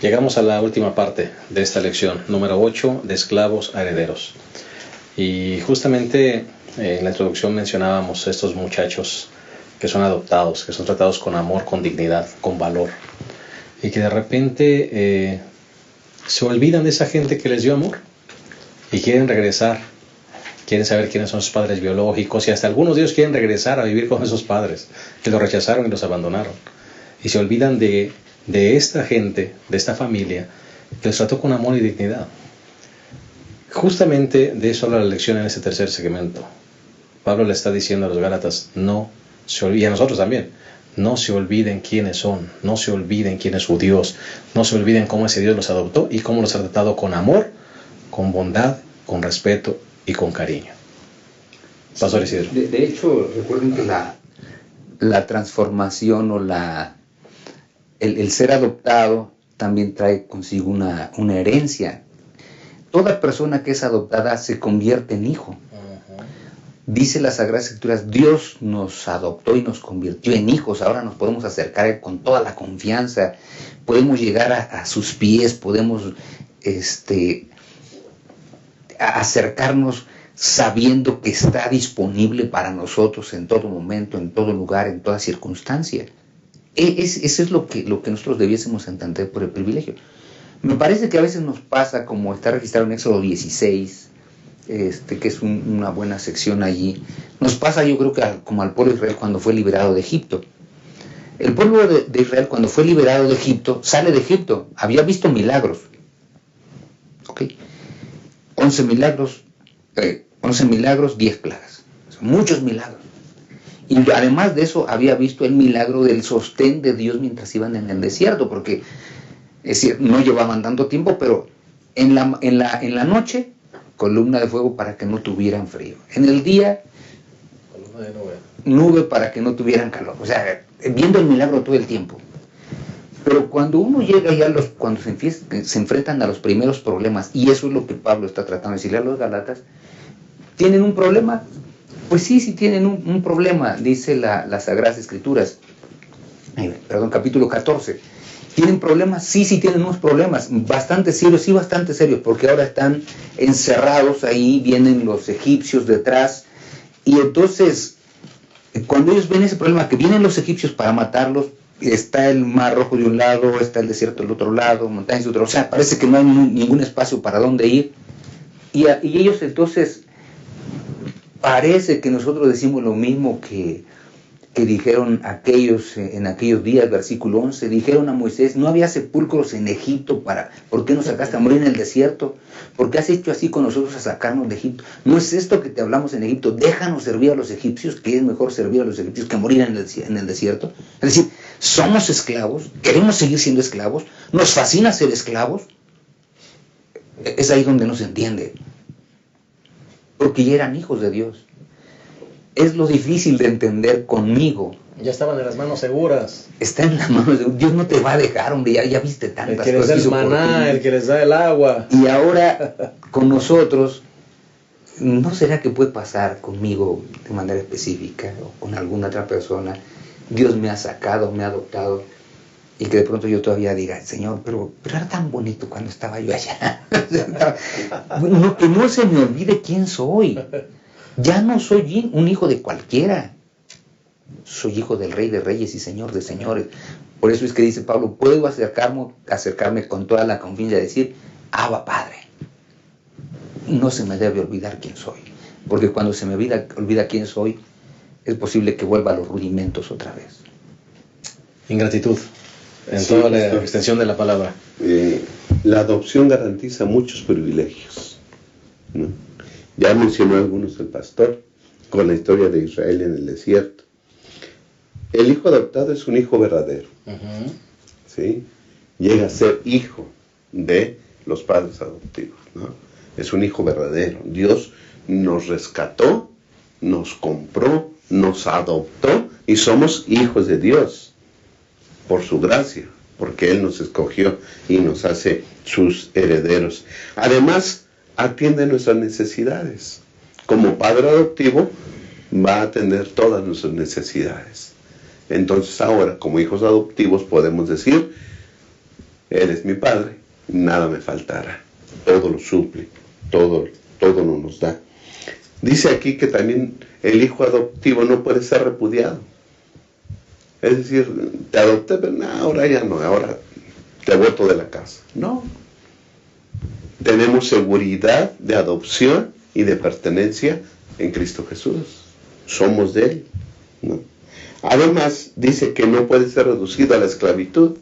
Llegamos a la última parte de esta lección, número 8, de esclavos a herederos. Y justamente en la introducción mencionábamos estos muchachos que son adoptados, que son tratados con amor, con dignidad, con valor. Y que de repente se olvidan de esa gente que les dio amor y quieren regresar. Quieren saber quiénes son sus padres biológicos y hasta algunos de ellos quieren regresar a vivir con esos padres que los rechazaron y los abandonaron. Y se olvidan de esta gente, de esta familia, que los trató con amor y dignidad. Justamente de eso habla la lección en este tercer segmento. Pablo le está diciendo a los Gálatas, no se olviden, y a nosotros también, no se olviden quiénes son, no se olviden quién es su Dios, no se olviden cómo ese Dios los adoptó y cómo los ha tratado con amor, con bondad, con respeto y con cariño. Pastor Isidro. De hecho, recuerden que la transformación o el ser adoptado también trae consigo una herencia. Toda persona que es adoptada se convierte en hijo. Dice las Sagradas Escrituras, Dios nos adoptó y nos convirtió en hijos. Ahora nos podemos acercar con toda la confianza, podemos llegar a sus pies, podemos acercarnos sabiendo que está disponible para nosotros en todo momento, en todo lugar, en toda circunstancia. Eso es lo que nosotros debiésemos entender por el privilegio. Me parece que a veces nos pasa, como está registrado en Éxodo 16, que es una buena sección allí, nos pasa, yo creo, que como al pueblo de Israel cuando fue liberado de Egipto. El pueblo de Israel, cuando fue liberado de Egipto, sale de Egipto, había visto milagros. ¿Ok? 11 milagros, 10 plagas. Son muchos milagros. Y además de eso, había visto el milagro del sostén de Dios mientras iban en el desierto, porque es decir, no llevaban tanto tiempo, pero en la noche, columna de fuego para que no tuvieran frío. En el día, columna de nube para que no tuvieran calor. O sea, viendo el milagro todo el tiempo. Pero cuando uno llega ya cuando se enfrentan a los primeros problemas, y eso es lo que Pablo está tratando de decirle a los Gálatas, ¿tienen un problema? Pues sí tienen un problema, dice las Sagradas Escrituras. Capítulo 14. ¿Tienen problemas? Sí tienen unos problemas, bastante serios, porque ahora están encerrados ahí, vienen los egipcios detrás, y entonces, cuando ellos ven ese problema, que vienen los egipcios para matarlos, está el mar rojo de un lado, está el desierto del otro lado, montañas de otro, o sea, parece que no hay ningún espacio para dónde ir, y ellos entonces, parece que nosotros decimos lo mismo que dijeron en aquellos días, versículo 11, dijeron a Moisés, no había sepulcros en Egipto, ¿por qué nos sacaste a morir en el desierto? ¿Por qué has hecho así con nosotros a sacarnos de Egipto? ¿No es esto que te hablamos en Egipto? Déjanos servir a los egipcios, que es mejor servir a los egipcios que morir en el desierto. Es decir, somos esclavos, queremos seguir siendo esclavos, nos fascina ser esclavos. Es ahí donde no se entiende, porque ya eran hijos de Dios. Es lo difícil de entender conmigo. Ya estaban en las manos seguras. Está en las manos de Dios. Dios no te va a dejar, hombre. Ya viste tantas cosas. El que les da el maná, el que les da el agua. Y ahora, con nosotros, ¿no será que puede pasar conmigo de manera específica o con alguna otra persona? Dios me ha sacado, me ha adoptado, y que de pronto yo todavía diga, Señor, pero era tan bonito cuando estaba yo allá. Que no se me olvide quién soy. Ya no soy un hijo de cualquiera. Soy hijo del Rey de Reyes y Señor de Señores. Por eso es que dice Pablo, puedo acercarme con toda la confianza y decir, Abba Padre. No se me debe olvidar quién soy. Porque cuando se me olvida quién soy, es posible que vuelva a los rudimentos otra vez. Ingratitud, en toda la extensión de la palabra. La adopción garantiza muchos privilegios, ¿no? Ya mencionó algunos el pastor, con la historia de Israel en el desierto. El hijo adoptado es un hijo verdadero. ¿Sí? Llega a ser hijo de los padres adoptivos, ¿no? Es un hijo verdadero. Dios nos rescató, nos compró, nos adoptó y somos hijos de Dios por su gracia, porque Él nos escogió y nos hace sus herederos. Además, atiende nuestras necesidades. Como padre adoptivo, va a atender todas nuestras necesidades. Entonces ahora, como hijos adoptivos, podemos decir, Él es mi Padre, nada me faltará. Todo lo suple, todo nos da. Dice aquí que también el hijo adoptivo no puede ser repudiado. Es decir, te adopté, pero no, ahora ya no, ahora te boto de la casa. No. Tenemos seguridad de adopción y de pertenencia en Cristo Jesús. Somos de Él, ¿no? Además, dice que no puede ser reducido a la esclavitud.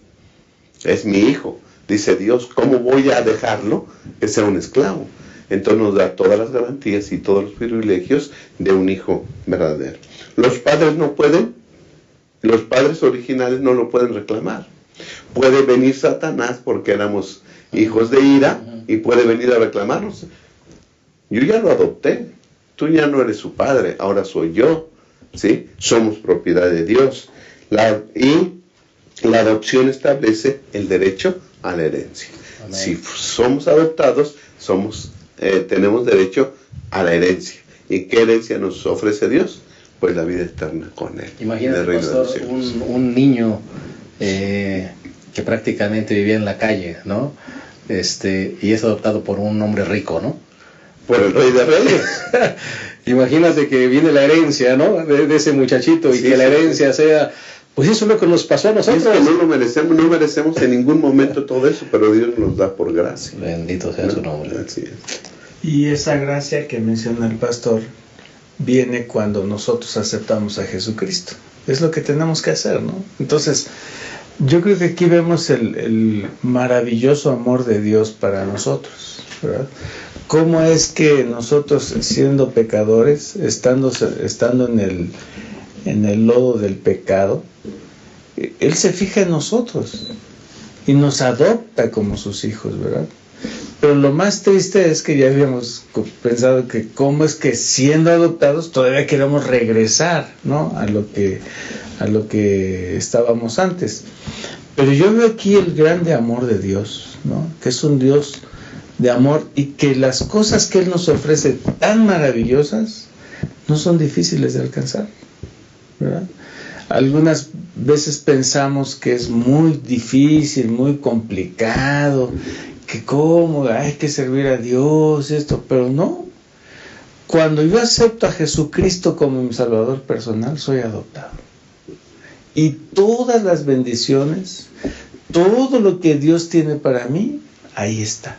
Es mi hijo, dice Dios, ¿cómo voy a dejarlo que sea un esclavo? Entonces nos da todas las garantías y todos los privilegios de un hijo verdadero. Los padres no pueden, los padres originales no lo pueden reclamar. Puede venir Satanás porque éramos hijos de ira y puede venir a reclamarnos. Yo ya lo adopté, tú ya no eres su padre, ahora soy yo, ¿sí? Somos propiedad de Dios. Y la adopción establece el derecho a la herencia. Amén. Si somos adoptados, tenemos derecho a la herencia. ¿Y qué herencia nos ofrece Dios? Pues la vida eterna con Él. Imagínate, pastor, un niño que prácticamente vivía en la calle, ¿no? Y es adoptado por un hombre rico, ¿no? Por el Rey de Reyes. Imagínate que viene la herencia, ¿no? De ese muchachito, y que la herencia sea... Pues eso es lo que nos pasó a nosotros. Es que no lo merecemos, no merecemos en ningún momento todo eso, pero Dios nos da por gracia. Bendito sea su nombre. Así es. Y esa gracia que menciona el pastor viene cuando nosotros aceptamos a Jesucristo. Es lo que tenemos que hacer, ¿no? Entonces, yo creo que aquí vemos el maravilloso amor de Dios para nosotros, ¿verdad? Cómo es que nosotros, siendo pecadores, estando en el lodo del pecado, Él se fija en nosotros y nos adopta como sus hijos, ¿verdad? Pero lo más triste es que ya habíamos pensado que cómo es que siendo adoptados todavía queremos regresar, ¿no? a lo que estábamos antes. Pero yo veo aquí el grande amor de Dios, ¿no? Que es un Dios de amor, y que las cosas que Él nos ofrece tan maravillosas no son difíciles de alcanzar, ¿verdad? Algunas veces pensamos que es muy difícil, muy complicado, que cómo hay que servir a Dios, esto, pero no. Cuando yo acepto a Jesucristo como mi Salvador personal, soy adoptado. Y todas las bendiciones, todo lo que Dios tiene para mí, ahí está.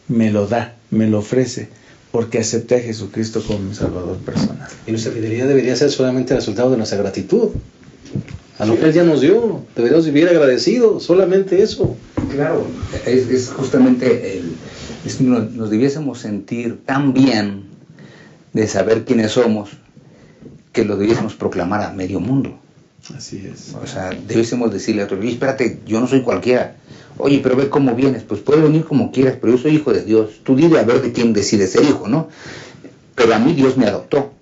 Me lo da, me lo ofrece, porque acepté a Jesucristo como mi Salvador personal. Y nuestra fidelidad debería ser solamente el resultado de nuestra gratitud a lo que Él ya nos dio. Deberíamos vivir agradecidos, solamente eso. Claro, es justamente nos debiésemos sentir tan bien de saber quiénes somos, que lo debiésemos proclamar a medio mundo. Así es. O sea, debiésemos decirle a otro, espérate, yo no soy cualquiera. Oye, pero ve cómo vienes. Pues puedes venir como quieras, pero yo soy hijo de Dios. Tú dile a ver de quién decides ser hijo, ¿no? Pero a mí Dios me adoptó.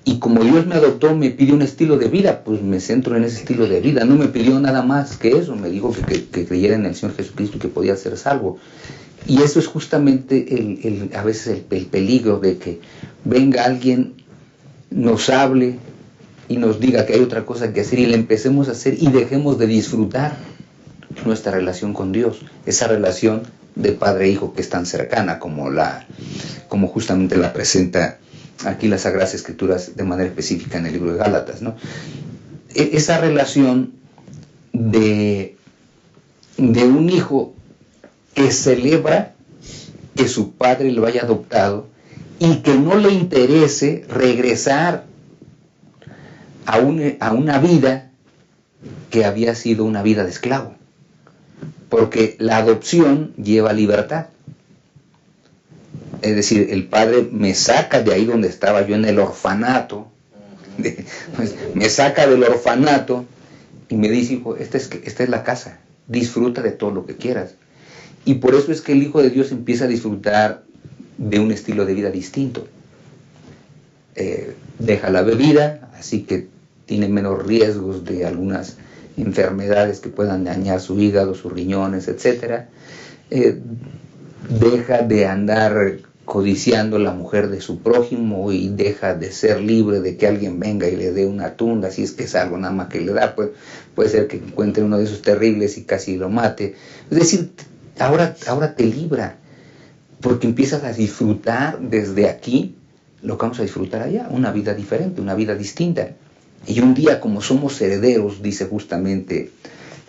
Y como Dios me adoptó, me pidió un estilo de vida, pues me centro en ese estilo de vida. No me pidió nada más que eso. Me dijo que creyera en el Señor Jesucristo y que podía ser salvo. Y eso es justamente a veces el peligro de que venga alguien, nos hable y nos diga que hay otra cosa que hacer, y le empecemos a hacer y dejemos de disfrutar nuestra relación con Dios, esa relación de padre e hijo que es tan cercana como justamente la presenta aquí las Sagradas Escrituras de manera específica en el libro de Gálatas, ¿no? Esa relación de un hijo que celebra que su padre lo haya adoptado y que no le interese regresar a una vida que había sido una vida de esclavo, porque la adopción lleva libertad. Es decir, el padre me saca de ahí donde estaba yo en el orfanato, me saca del orfanato y me dice, hijo, esta es la casa, disfruta de todo lo que quieras. Y por eso es que el Hijo de Dios empieza a disfrutar de un estilo de vida distinto. Deja la bebida, así que tiene menos riesgos de algunas enfermedades que puedan dañar su hígado, sus riñones, etc. Deja de andar codiciando la mujer de su prójimo y deja de ser libre de que alguien venga y le dé una tunda, si es que es algo nada más que le da, pues puede ser que encuentre uno de esos terribles y casi lo mate. Es decir, ahora te libra, porque empiezas a disfrutar desde aquí lo que vamos a disfrutar allá, una vida diferente, una vida distinta. Y un día, como somos herederos, dice justamente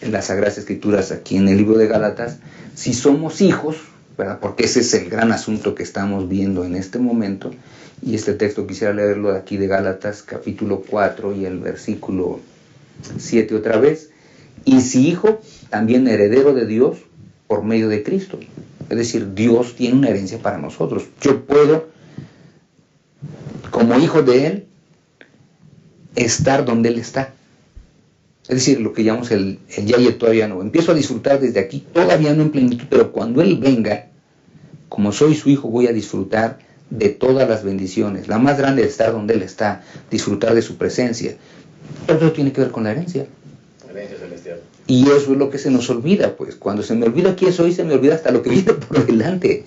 en las Sagradas Escrituras aquí en el libro de Gálatas, si somos hijos, ¿verdad? Porque ese es el gran asunto que estamos viendo en este momento, y este texto quisiera leerlo de aquí de Gálatas capítulo 4 y el versículo 7 otra vez. Y si hijo, también heredero de Dios por medio de Cristo. Es decir, Dios tiene una herencia para nosotros. Yo puedo, como hijo de Él, estar donde Él está. Es decir, lo que llamamos el ya y el todavía no. Empiezo a disfrutar desde aquí, todavía no en plenitud, pero cuando Él venga, como soy su hijo, voy a disfrutar de todas las bendiciones. La más grande es estar donde Él está, disfrutar de su presencia. Todo tiene que ver con la herencia. Herencia celestial. Y eso es lo que se nos olvida, pues. Cuando se me olvida quién soy, se me olvida hasta lo que viene por delante.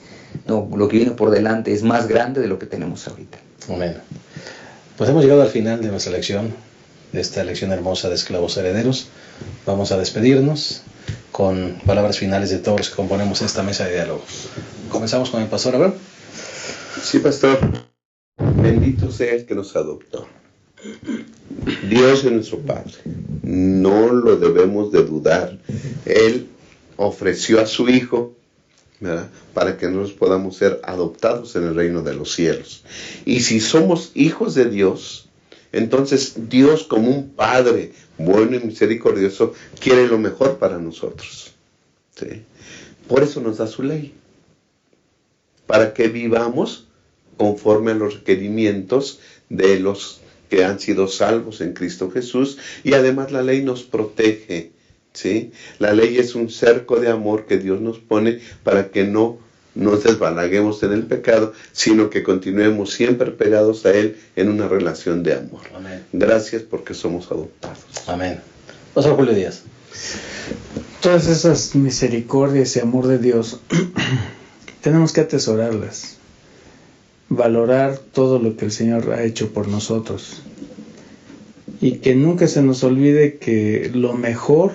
No, lo que viene por delante es más grande de lo que tenemos ahorita. Amén. Pues hemos llegado al final de nuestra lección, de esta lección hermosa de esclavos herederos. Vamos a despedirnos con palabras finales de todos los que componemos esta mesa de diálogo. Comenzamos con el pastor Abraham. Sí, pastor. Bendito sea el que nos adoptó. Dios es nuestro Padre. No lo debemos de dudar. Él ofreció a su Hijo, ¿verdad?, para que nosotros podamos ser adoptados en el reino de los cielos. Y si somos hijos de Dios, entonces Dios, como un Padre bueno y misericordioso, quiere lo mejor para nosotros. ¿Sí? Por eso nos da su ley, para que vivamos conforme a los requerimientos de los que han sido salvos en Cristo Jesús. Y además la ley nos protege, ¿sí? La ley es un cerco de amor que Dios nos pone para que no nos desbalaguemos en el pecado, sino que continuemos siempre pegados a Él en una relación de amor. Amén. Gracias porque somos adoptados. Amén. Pastor Julio Díaz. Todas esas misericordias y amor de Dios tenemos que atesorarlas, valorar todo lo que el Señor ha hecho por nosotros, y que nunca se nos olvide que lo mejor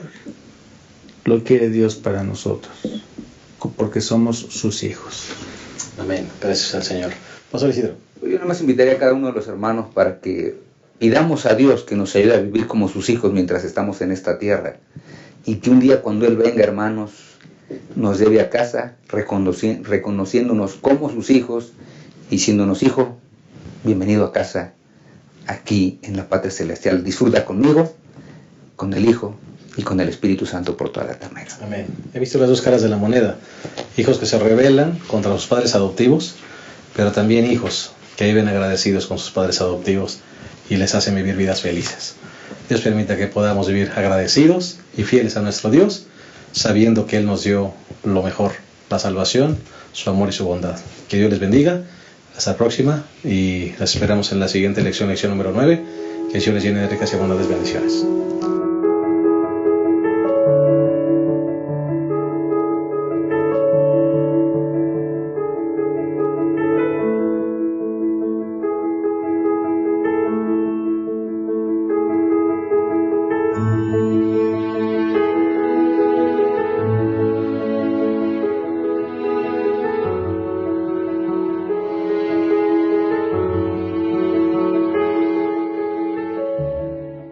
lo quiere Dios para nosotros, porque somos sus hijos. Amén. Gracias al Señor. Pastor Isidro. Yo nada más invitaría a cada uno de los hermanos para que pidamos a Dios que nos ayude a vivir como sus hijos mientras estamos en esta tierra, y que un día cuando Él venga, hermanos, nos lleve a casa reconociéndonos como sus hijos, diciéndonos: hijo, bienvenido a casa, aquí en la patria celestial. Disfruta conmigo, con el Hijo y con el Espíritu Santo por toda la eternidad. Amén. He visto las dos caras de la moneda. Hijos que se rebelan contra sus padres adoptivos, pero también hijos que viven agradecidos con sus padres adoptivos y les hacen vivir vidas felices. Dios permita que podamos vivir agradecidos y fieles a nuestro Dios, sabiendo que Él nos dio lo mejor, la salvación, su amor y su bondad. Que Dios les bendiga. Hasta la próxima, y las esperamos en la siguiente lección número 9. Que el Señor les llene de ricas y abundantes bendiciones.